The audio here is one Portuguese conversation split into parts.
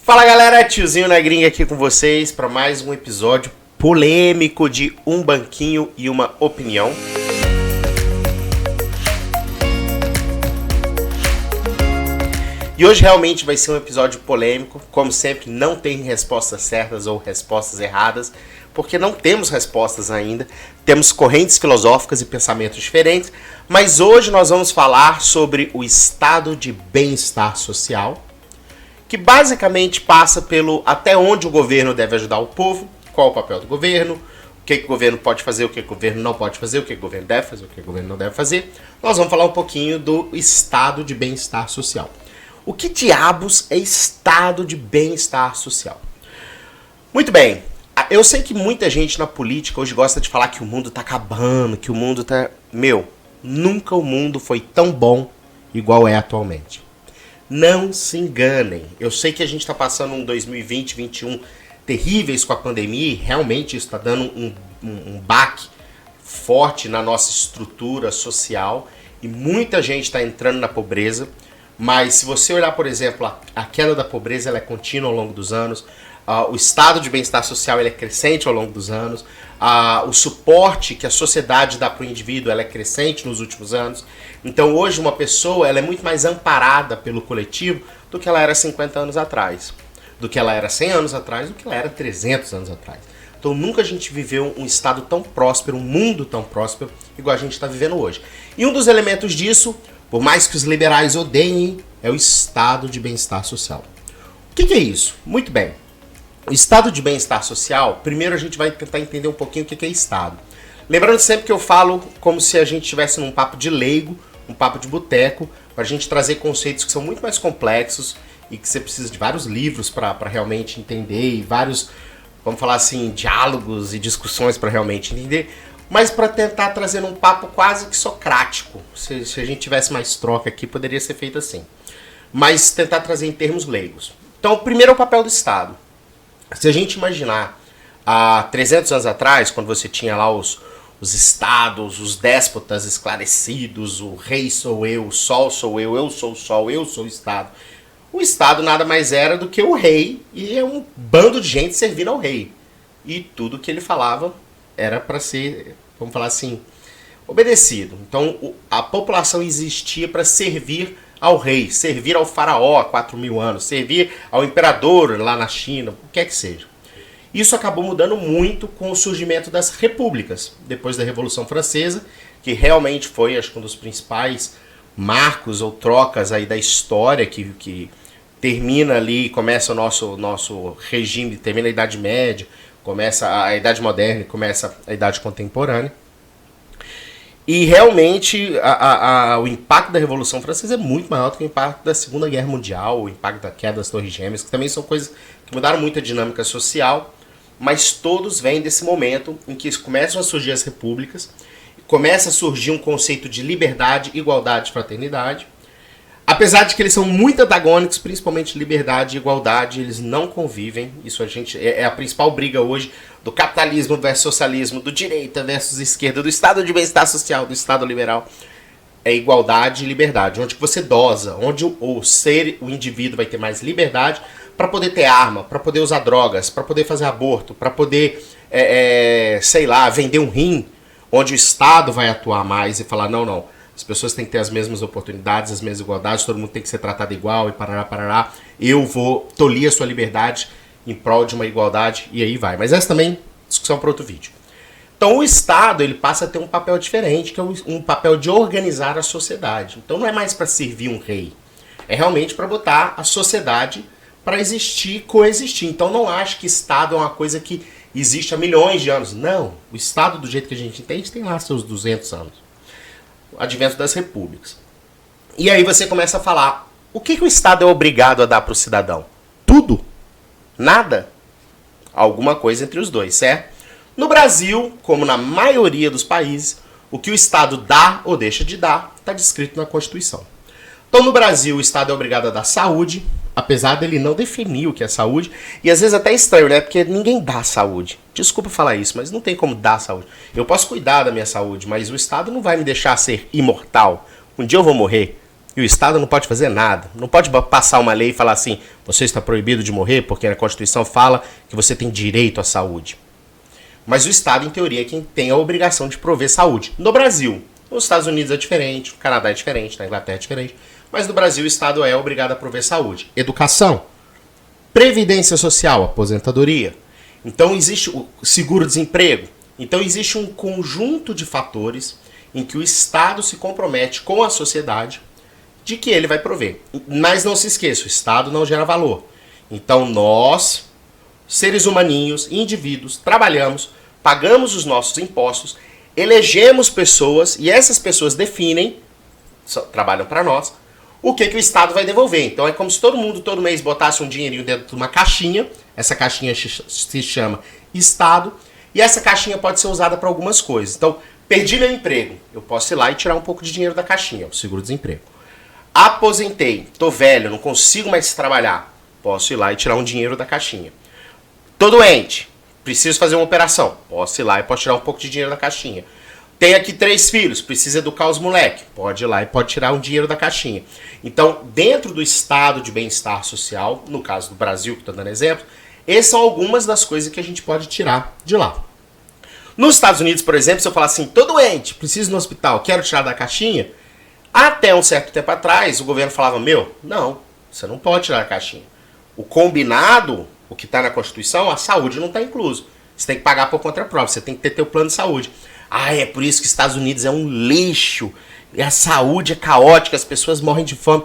Fala galera, tiozinho na gringa aqui com vocês para mais um episódio polêmico de Um Banquinho e Uma Opinião. E hoje realmente vai ser um episódio polêmico, como sempre não tem respostas certas ou respostas erradas, porque não temos respostas ainda, temos correntes filosóficas e pensamentos diferentes, mas hoje nós vamos falar sobre o estado de bem-estar social, que basicamente passa pelo até onde o governo deve ajudar o povo, qual o papel do governo, o que o governo pode fazer, o que o governo não pode fazer, o que o governo deve fazer, o que o governo não deve fazer. Nós vamos falar um pouquinho do estado de bem-estar social. O que diabos é estado de bem-estar social? Muito bem, eu sei que muita gente na política hoje gosta de falar que o mundo tá acabando, que o mundo tá... Nunca o mundo foi tão bom igual é atualmente. Não se enganem. Eu sei que a gente está passando um 2020, 2021 terríveis com a pandemia e realmente isso está dando um baque forte na nossa estrutura social e muita gente está entrando na pobreza. Mas se você olhar, por exemplo, a queda da pobreza ela é contínua ao longo dos anos, o estado de bem-estar social ele é crescente ao longo dos anos, o suporte que a sociedade dá para o indivíduo ela é crescente nos últimos anos. Então hoje uma pessoa ela é muito mais amparada pelo coletivo do que ela era 50 anos atrás, do que ela era 100 anos atrás, do que ela era 300 anos atrás. Então nunca a gente viveu um estado tão próspero, um mundo tão próspero igual a gente está vivendo hoje. E um dos elementos disso, por mais que os liberais odeiem, é o estado de bem-estar social. O que é isso? Muito bem. O estado de bem-estar social, primeiro a gente vai tentar entender um pouquinho o que é estado. Lembrando sempre que eu falo como se a gente estivesse num papo de leigo, um papo de boteco, para a gente trazer conceitos que são muito mais complexos e que você precisa de vários livros para realmente entender e vários, vamos falar assim, diálogos e discussões para realmente entender, mas para tentar trazer um papo quase que socrático. Se a gente tivesse mais troca aqui, poderia ser feito assim. Mas tentar trazer em termos leigos. Então, primeiro é o papel do Estado. Se a gente imaginar há 300 anos atrás, quando você tinha lá os estados, os déspotas esclarecidos, o rei sou eu, o sol sou eu sou o sol, eu sou o Estado. O Estado nada mais era do que o rei e é um bando de gente servindo ao rei. E tudo que ele falava era para ser, vamos falar assim, obedecido. Então a população existia para servir ao rei, servir ao faraó há 4.000 anos, servir ao imperador lá na China, o que é que seja. Isso acabou mudando muito com o surgimento das repúblicas, depois da Revolução Francesa, que realmente foi, acho que um dos principais marcos ou trocas aí da história, que termina ali, começa o nosso regime, termina a Idade Média, começa a Idade Moderna e começa a Idade Contemporânea. E realmente o impacto da Revolução Francesa é muito maior do que o impacto da Segunda Guerra Mundial, o impacto da queda das Torres Gêmeas, que também são coisas que mudaram muito a dinâmica social, mas todos vêm desse momento em que começam a surgir as repúblicas, começa a surgir um conceito de liberdade, igualdade e fraternidade. Apesar de que eles são muito antagônicos, principalmente liberdade e igualdade, eles não convivem. Isso é a principal briga hoje do capitalismo versus socialismo, do direita versus esquerda, do estado de bem-estar social, do estado liberal. É igualdade e liberdade, onde você dosa, onde o indivíduo vai ter mais liberdade para poder ter arma, para poder usar drogas, para poder fazer aborto, para poder, vender um rim, onde o Estado vai atuar mais e falar, não, as pessoas têm que ter as mesmas oportunidades, as mesmas igualdades, todo mundo tem que ser tratado igual e parará. Eu vou tolir a sua liberdade em prol de uma igualdade e aí vai. Mas essa também é discussão para outro vídeo. Então o Estado ele passa a ter um papel diferente, que é um papel de organizar a sociedade. Então não é mais para servir um rei, é realmente para botar a sociedade para existir, coexistir. Então não acho que Estado é uma coisa que existe há milhões de anos. Não, o Estado do jeito que a gente entende tem lá seus 200 anos. O advento das repúblicas. E aí você começa a falar, o que o Estado é obrigado a dar para o cidadão? Tudo? Nada? Alguma coisa entre os dois, certo? No Brasil, como na maioria dos países, o que o Estado dá ou deixa de dar está descrito na Constituição. Então no Brasil o Estado é obrigado a dar saúde, apesar dele não definir o que é saúde, e às vezes até é estranho, né? Porque ninguém dá saúde. Desculpa falar isso, mas não tem como dar saúde. Eu posso cuidar da minha saúde, mas o Estado não vai me deixar ser imortal. Um dia eu vou morrer. E o Estado não pode fazer nada. Não pode passar uma lei e falar assim, você está proibido de morrer porque a Constituição fala que você tem direito à saúde. Mas o Estado, em teoria, é quem tem a obrigação de prover saúde. No Brasil, nos Estados Unidos é diferente, no Canadá é diferente, na Inglaterra é diferente. Mas no Brasil o Estado é obrigado a prover saúde. Educação, previdência social, aposentadoria. Então existe o seguro-desemprego. Então existe um conjunto de fatores em que o Estado se compromete com a sociedade de que ele vai prover. Mas não se esqueça, o Estado não gera valor. Então nós, seres humaninhos, indivíduos, trabalhamos, pagamos os nossos impostos, elegemos pessoas e essas pessoas definem, trabalham para nós, o que o Estado vai devolver. Então é como se todo mundo, todo mês, botasse um dinheirinho dentro de uma caixinha. Essa caixinha se chama Estado. E essa caixinha pode ser usada para algumas coisas. Então, perdi meu emprego. Eu posso ir lá e tirar um pouco de dinheiro da caixinha, o seguro-desemprego. Aposentei. Tô velho, não consigo mais trabalhar. Posso ir lá e tirar um dinheiro da caixinha. Tô doente. Preciso fazer uma operação. Posso ir lá e posso tirar um pouco de dinheiro da caixinha. Tem aqui 3 filhos, precisa educar os moleques. Pode ir lá e pode tirar um dinheiro da caixinha. Então, dentro do estado de bem-estar social, no caso do Brasil, que estou dando exemplo, essas são algumas das coisas que a gente pode tirar de lá. Nos Estados Unidos, por exemplo, se eu falar assim, tô doente, preciso ir no hospital, quero tirar da caixinha, até um certo tempo atrás, o governo falava, não, você não pode tirar da caixinha. O combinado, o que está na Constituição, a saúde não está incluso. Você tem que pagar por conta própria, você tem que ter teu plano de saúde. É por isso que os Estados Unidos é um lixo, e a saúde é caótica, as pessoas morrem de fome.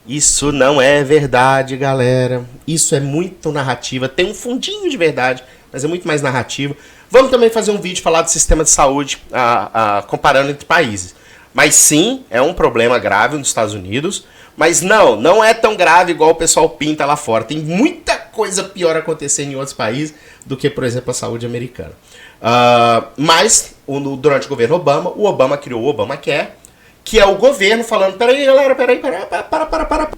Isso não é verdade, galera. Isso é muito narrativa, tem um fundinho de verdade, mas é muito mais narrativa. Vamos também fazer um vídeo falar do sistema de saúde, comparando entre países. Mas sim, é um problema grave nos Estados Unidos, mas não é tão grave igual o pessoal pinta lá fora. Tem muita coisa pior acontecendo em outros países do que, por exemplo, a saúde americana. Mas, durante o governo Obama, o Obama criou o Obamacare, que é o governo falando, peraí, galera, para.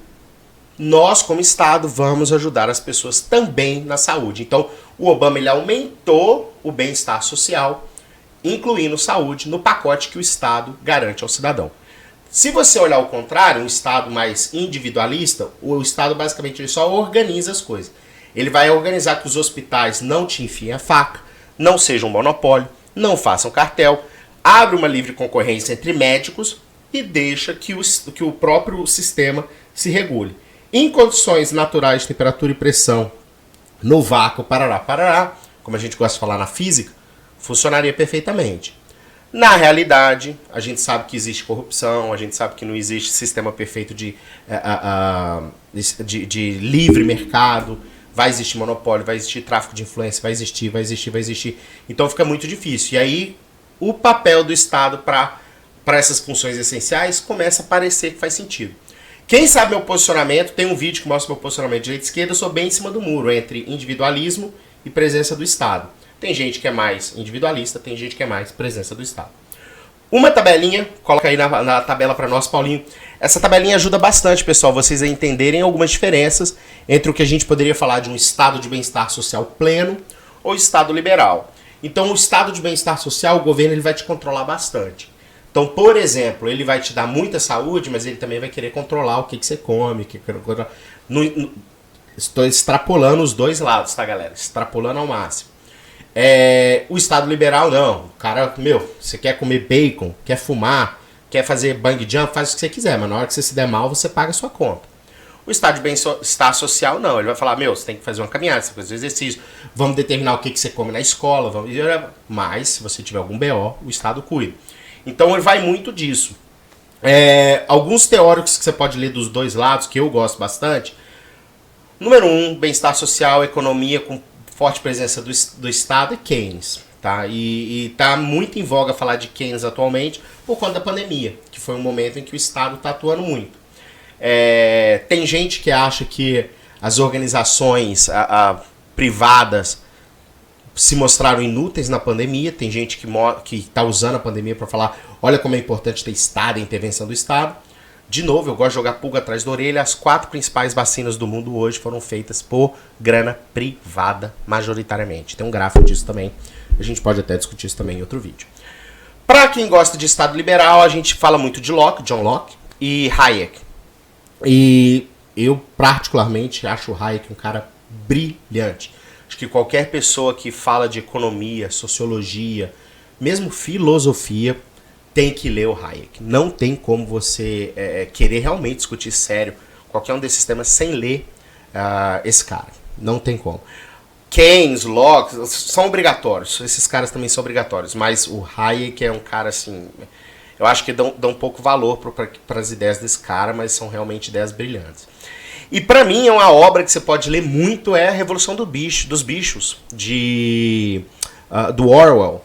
Nós, como Estado, vamos ajudar as pessoas também na saúde. Então, o Obama ele aumentou o bem-estar social, incluindo saúde, no pacote que o Estado garante ao cidadão. Se você olhar o contrário, um Estado mais individualista, o Estado basicamente ele só organiza as coisas. Ele vai organizar que os hospitais não te enfiem a faca, não sejam um monopólio, não façam cartel, abre uma livre concorrência entre médicos e deixa que o próprio sistema se regule. Em condições naturais de temperatura e pressão, no vácuo, parará, como a gente gosta de falar na física, funcionaria perfeitamente. Na realidade, a gente sabe que existe corrupção, a gente sabe que não existe sistema perfeito de livre mercado, vai existir monopólio, vai existir tráfico de influência, vai existir. Então fica muito difícil. E aí o papel do Estado para essas funções essenciais começa a parecer que faz sentido. Quem sabe meu posicionamento, tem um vídeo que mostra meu posicionamento de direita e esquerda, eu sou bem em cima do muro, entre individualismo e presença do Estado. Tem gente que é mais individualista, tem gente que é mais presença do Estado. Uma tabelinha, coloca aí na tabela para nós, Paulinho. Essa tabelinha ajuda bastante, pessoal, vocês a entenderem algumas diferenças entre o que a gente poderia falar de um estado de bem-estar social pleno ou estado liberal. Então, o estado de bem-estar social, o governo ele vai te controlar bastante. Então, por exemplo, ele vai te dar muita saúde, mas ele também vai querer controlar o que você come. Estou extrapolando os dois lados, tá, galera? Extrapolando ao máximo. O Estado liberal, não. O cara, você quer comer bacon, quer fumar, quer fazer bang jump, faz o que você quiser, mas na hora que você se der mal, você paga a sua conta. O Estado de bem-estar social, não. Ele vai falar, você tem que fazer uma caminhada, você tem que fazer um exercício, vamos determinar o que você come na escola, mas se você tiver algum BO, o Estado cuida. Então ele vai muito disso. Alguns teóricos que você pode ler dos dois lados, que eu gosto bastante. Número 1, bem-estar social, economia com forte presença do Estado e Keynes. Tá? E está muito em voga falar de Keynes atualmente por conta da pandemia, que foi um momento em que o Estado está atuando muito. Tem gente que acha que as organizações privadas se mostraram inúteis na pandemia, tem gente que está usando a pandemia para falar, olha como é importante ter Estado e intervenção do Estado. De novo, eu gosto de jogar pulga atrás da orelha, as 4 principais vacinas do mundo hoje foram feitas por grana privada, majoritariamente. Tem um gráfico disso também, a gente pode até discutir isso também em outro vídeo. Para quem gosta de Estado liberal, a gente fala muito de Locke, John Locke e Hayek. E eu particularmente acho o Hayek um cara brilhante. Acho que qualquer pessoa que fala de economia, sociologia, mesmo filosofia, tem que ler o Hayek. Não tem como você querer realmente discutir sério qualquer um desses temas sem ler esse cara. Não tem como. Keynes, Locke, são obrigatórios. Esses caras também são obrigatórios. Mas o Hayek é um cara assim... Eu acho que dão um pouco valor para as ideias desse cara, mas são realmente ideias brilhantes. E para mim é uma obra que você pode ler muito, é a Revolução dos Bichos, do Orwell.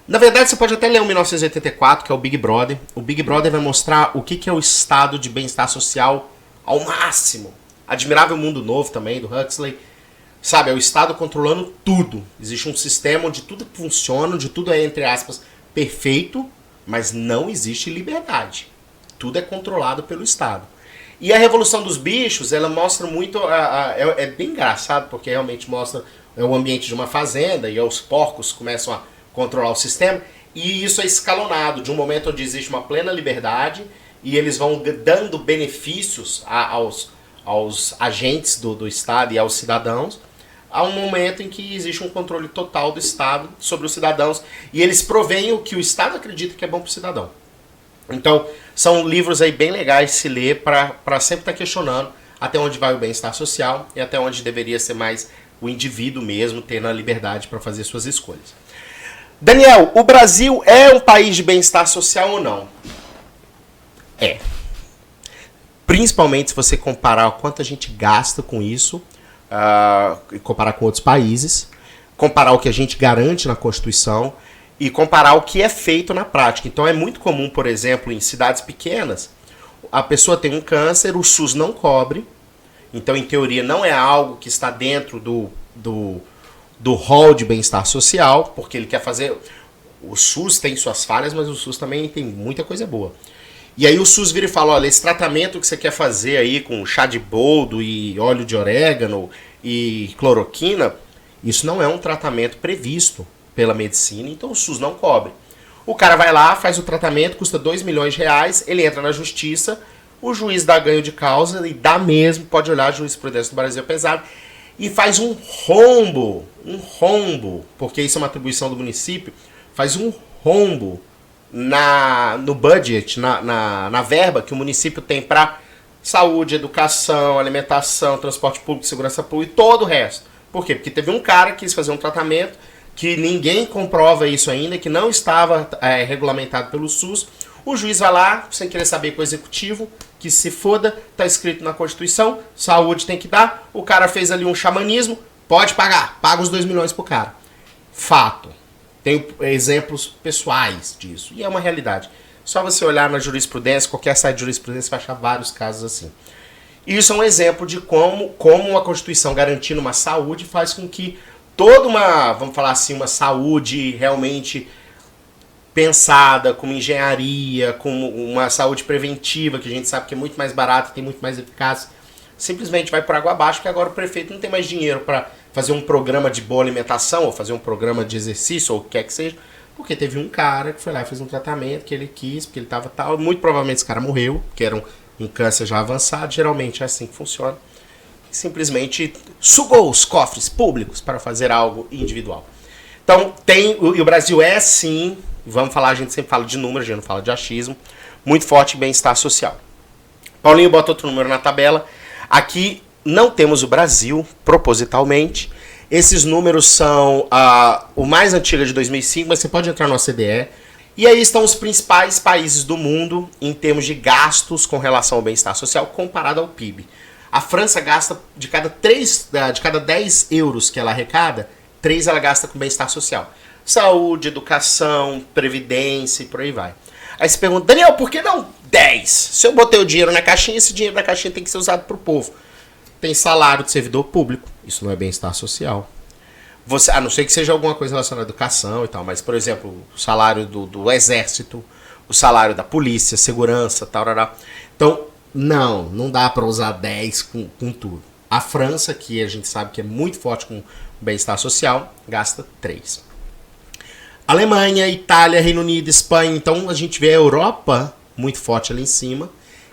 Na verdade, você pode até ler o 1984, que é o Big Brother. O Big Brother vai mostrar o que é o estado de bem-estar social ao máximo. Admirável Mundo Novo também, do Huxley. Sabe, é o Estado controlando tudo. Existe um sistema onde tudo funciona, onde tudo é, entre aspas, perfeito, mas não existe liberdade. Tudo é controlado pelo Estado. E a Revolução dos Bichos, ela mostra muito... é bem engraçado, porque realmente mostra o ambiente de uma fazenda, e os porcos começam a controlar o sistema, e isso é escalonado, de um momento onde existe uma plena liberdade, e eles vão dando benefícios aos agentes do Estado e aos cidadãos, há um momento em que existe um controle total do Estado sobre os cidadãos, e eles proveem o que o Estado acredita que é bom para o cidadão. Então, são livros aí bem legais de se ler para sempre estar questionando até onde vai o bem-estar social e até onde deveria ser mais o indivíduo mesmo, tendo a liberdade para fazer suas escolhas. Daniel, o Brasil é um país de bem-estar social ou não? É. Principalmente se você comparar o quanto a gente gasta com isso, comparar com outros países, comparar o que a gente garante na Constituição e comparar o que é feito na prática. Então é muito comum, por exemplo, em cidades pequenas, a pessoa tem um câncer, o SUS não cobre, então em teoria não é algo que está dentro do rol de bem-estar social, porque ele quer fazer... O SUS tem suas falhas, mas o SUS também tem muita coisa boa. E aí o SUS vira e fala, olha, esse tratamento que você quer fazer aí com chá de boldo e óleo de orégano e cloroquina, isso não é um tratamento previsto pela medicina, então o SUS não cobre. O cara vai lá, faz o tratamento, custa 2 milhões de reais, ele entra na justiça, o juiz dá ganho de causa e dá mesmo, pode olhar, a jurisprudência do Brasil é pesada, e faz um rombo, porque isso é uma atribuição do município, faz um rombo no budget, na verba que o município tem para saúde, educação, alimentação, transporte público, segurança pública e todo o resto. Por quê? Porque teve um cara que quis fazer um tratamento que ninguém comprova isso ainda, que não estava regulamentado pelo SUS. O juiz vai lá, sem querer saber com o executivo, que se foda, tá escrito na Constituição, saúde tem que dar, o cara fez ali um xamanismo, pode pagar, paga os 2 milhões pro cara. Fato. Tenho exemplos pessoais disso, e é uma realidade. Só você olhar na jurisprudência, qualquer site de jurisprudência vai achar vários casos assim. Isso é um exemplo de como a Constituição garantindo uma saúde faz com que toda uma, vamos falar assim, uma saúde realmente pensada, como engenharia, como uma saúde preventiva, que a gente sabe que é muito mais barata, tem muito mais eficácia, simplesmente vai por água abaixo, porque agora o prefeito não tem mais dinheiro para fazer um programa de boa alimentação, ou fazer um programa de exercício, ou o que quer que seja, porque teve um cara que foi lá e fez um tratamento que ele quis, porque ele estava tal, muito provavelmente esse cara morreu, que era um câncer já avançado, geralmente é assim que funciona, simplesmente sugou os cofres públicos para fazer algo individual. Então, e o Brasil é sim, vamos falar, a gente sempre fala de números, a gente não fala de achismo, muito forte em bem-estar social. Paulinho bota outro número na tabela. Aqui não temos o Brasil, propositalmente. Esses números são o mais antigo é de 2005, mas você pode entrar no OCDE. E aí estão os principais países do mundo em termos de gastos com relação ao bem-estar social comparado ao PIB. A França gasta, de cada 10 euros que ela arrecada, 3 ela gasta com bem-estar social. Saúde, educação, previdência e por aí vai. Aí você pergunta, Daniel, por que não 10? Se eu botei o dinheiro na caixinha, esse dinheiro da caixinha tem que ser usado para o povo. Tem salário de servidor público, isso não é bem-estar social. Você, a não ser que seja alguma coisa relacionada à educação e tal, mas, por exemplo, o salário do exército, o salário da polícia, segurança, tal. Então, não dá para usar 10 com tudo. A França, que a gente sabe que é muito forte com bem-estar social, gasta 3. Alemanha, Itália, Reino Unido, Espanha, então a gente vê a Europa muito forte ali em cima.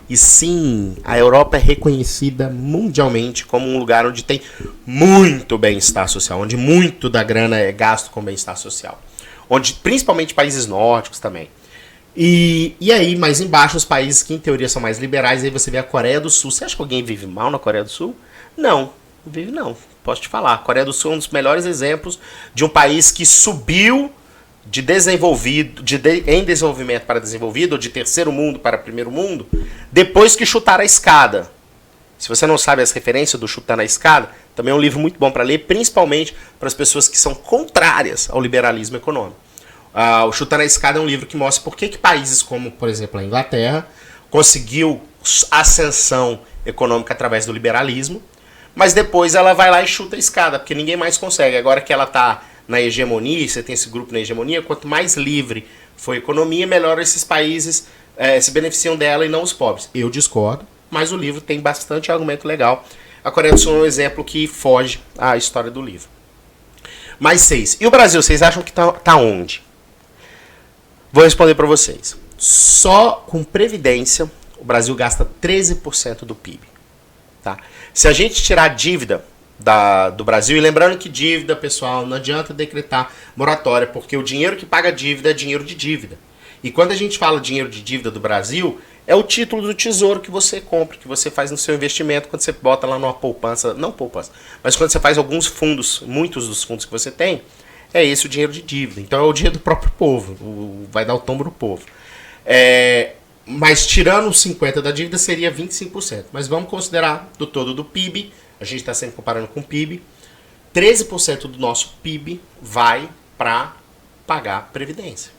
E sim, a Europa é reconhecida mundialmente como um lugar onde tem muito bem-estar social, onde muito da grana é gasto com bem-estar social. Onde, principalmente países nórdicos também. E aí, mais embaixo, os países que em teoria são mais liberais, aí você vê a Coreia do Sul. Você acha que alguém vive mal na Coreia do Sul? Não, vive não. Posso te falar. A Coreia do Sul é um dos melhores exemplos de um país que subiu de desenvolvido, em desenvolvimento para desenvolvido, ou de terceiro mundo para primeiro mundo, depois que chutar a escada. Se você não sabe as referências do Chutando a Escada, também é um livro muito bom para ler, principalmente para as pessoas que são contrárias ao liberalismo econômico. O Chutando a Escada é um livro que mostra por que países como, por exemplo, a Inglaterra, conseguiu ascensão econômica através do liberalismo, mas depois ela vai lá e chuta a escada, porque ninguém mais consegue. Agora que ela está na hegemonia, você tem esse grupo na hegemonia, quanto mais livre for a economia, melhor esses países se beneficiam dela e não os pobres. Eu discordo, mas o livro tem bastante argumento legal. A Coreia do Sul é um exemplo que foge à história do livro. Mais 6. E o Brasil, vocês acham que tá onde? Vou responder para vocês. Só com previdência, o Brasil gasta 13% do PIB. Tá? Se a gente tirar a dívida do Brasil, e lembrando que dívida, pessoal, não adianta decretar moratória, porque o dinheiro que paga dívida é dinheiro de dívida. E quando a gente fala dinheiro de dívida do Brasil, é o título do tesouro que você compra, que você faz no seu investimento, quando você bota lá numa poupança, não poupança, mas quando você faz alguns fundos, muitos dos fundos que você tem, é esse o dinheiro de dívida. Então é o dinheiro do próprio povo, vai dar o tombo no povo. Mas tirando os 50% da dívida seria 25%. Mas vamos considerar do todo do PIB, a gente está sempre comparando com o PIB, 13% do nosso PIB vai para pagar previdência.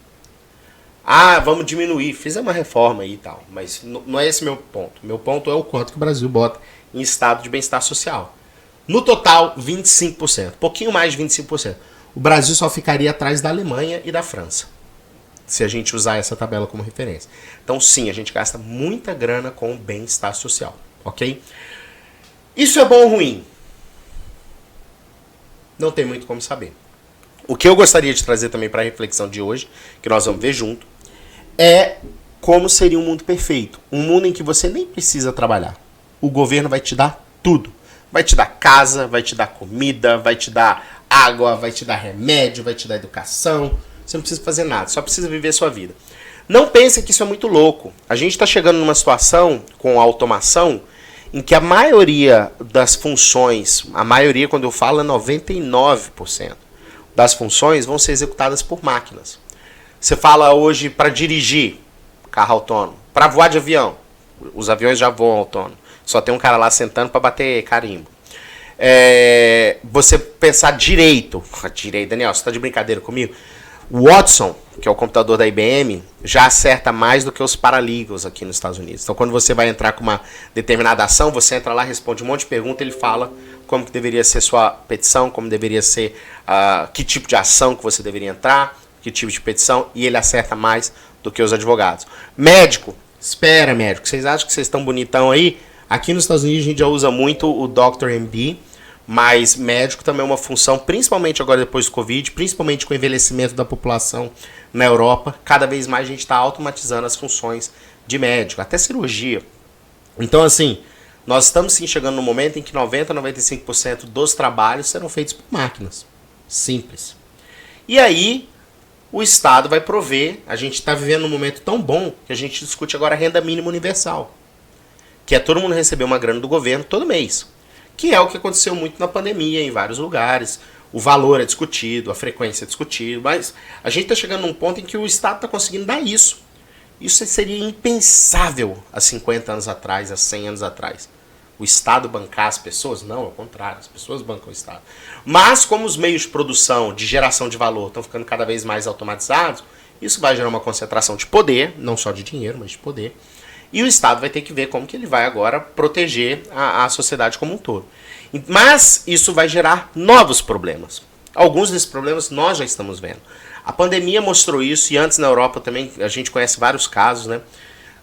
Vamos diminuir, fiz uma reforma aí e tal, mas não é esse meu ponto. Meu ponto é o quanto que o Brasil bota em estado de bem-estar social. No total, 25%, pouquinho mais de 25%. O Brasil só ficaria atrás da Alemanha e da França, se a gente usar essa tabela como referência. Então sim, a gente gasta muita grana com bem-estar social, ok? Isso é bom ou ruim? Não tem muito como saber. O que eu gostaria de trazer também para a reflexão de hoje, que nós vamos ver junto, é como seria um mundo perfeito. Um mundo em que você nem precisa trabalhar. O governo vai te dar tudo. Vai te dar casa, vai te dar comida, vai te dar água, vai te dar remédio, vai te dar educação. Você não precisa fazer nada, só precisa viver a sua vida. Não pense que isso é muito louco. A gente está chegando numa situação com a automação em que a maioria das funções, a maioria quando eu falo é 99% das funções vão ser executadas por máquinas. Você fala hoje para dirigir carro autônomo, para voar de avião, os aviões já voam autônomo, só tem um cara lá sentando para bater carimbo. Você pensar direito, Daniel, você está de brincadeira comigo? O Watson, que é o computador da IBM, já acerta mais do que os paralegals aqui nos Estados Unidos. Então, quando você vai entrar com uma determinada ação, você entra lá, responde um monte de perguntas, ele fala como que deveria ser sua petição, como deveria ser, que tipo de ação que você deveria entrar, que tipo de petição, e ele acerta mais do que os advogados. Médico, espera médico, vocês acham que vocês estão bonitão aí? Aqui nos Estados Unidos a gente já usa muito o Dr. MD, mas médico também é uma função, principalmente agora depois do Covid, principalmente com o envelhecimento da população na Europa, cada vez mais a gente está automatizando as funções de médico, até cirurgia. Então, assim, nós estamos sim chegando num momento em que 90% a 95% dos trabalhos serão feitos por máquinas. Simples. E aí, o Estado vai prover, a gente está vivendo um momento tão bom que a gente discute agora a renda mínima universal, que é todo mundo receber uma grana do governo todo mês. Que é o que aconteceu muito na pandemia em vários lugares. O valor é discutido, a frequência é discutida, mas a gente está chegando num ponto em que o Estado está conseguindo dar isso. Isso seria impensável há 50 anos atrás, há 100 anos atrás. O Estado bancar as pessoas? Não, ao contrário, as pessoas bancam o Estado. Mas como os meios de produção, de geração de valor estão ficando cada vez mais automatizados, isso vai gerar uma concentração de poder, não só de dinheiro, mas de poder. E o Estado vai ter que ver como que ele vai agora proteger a sociedade como um todo. Mas isso vai gerar novos problemas. Alguns desses problemas nós já estamos vendo. A pandemia mostrou isso, e antes na Europa também a gente conhece vários casos, né?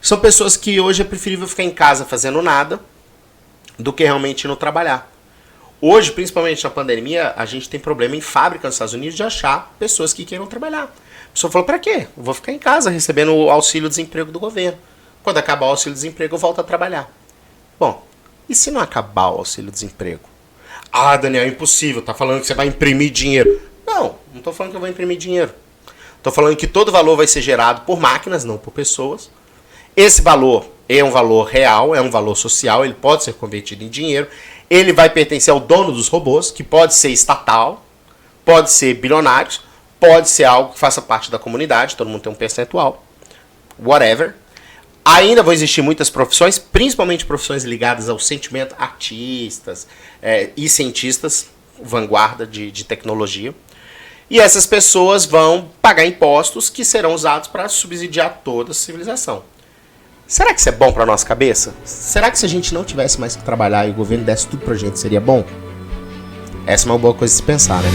São pessoas que hoje é preferível ficar em casa fazendo nada do que realmente não trabalhar. Hoje, principalmente na pandemia, a gente tem problema em fábrica nos Estados Unidos de achar pessoas que queiram trabalhar. A pessoa falou, para quê? Eu vou ficar em casa recebendo o auxílio-desemprego do governo. Quando acabar o auxílio-desemprego, eu volto a trabalhar. Bom, e se não acabar o auxílio-desemprego? Ah, Daniel, é impossível, tá falando que você vai imprimir dinheiro. Não tô falando que eu vou imprimir dinheiro. Tô falando que todo valor vai ser gerado por máquinas, não por pessoas. Esse valor é um valor real, é um valor social, ele pode ser convertido em dinheiro. Ele vai pertencer ao dono dos robôs, que pode ser estatal, pode ser bilionário, pode ser algo que faça parte da comunidade, todo mundo tem um percentual, whatever. Ainda vão existir muitas profissões, principalmente profissões ligadas ao sentimento, artistas e cientistas, vanguarda de tecnologia. E essas pessoas vão pagar impostos que serão usados para subsidiar toda a civilização. Será que isso é bom para nossa cabeça? Será que se a gente não tivesse mais que trabalhar e o governo desse tudo pra gente, seria bom? Essa é uma boa coisa de se pensar, né?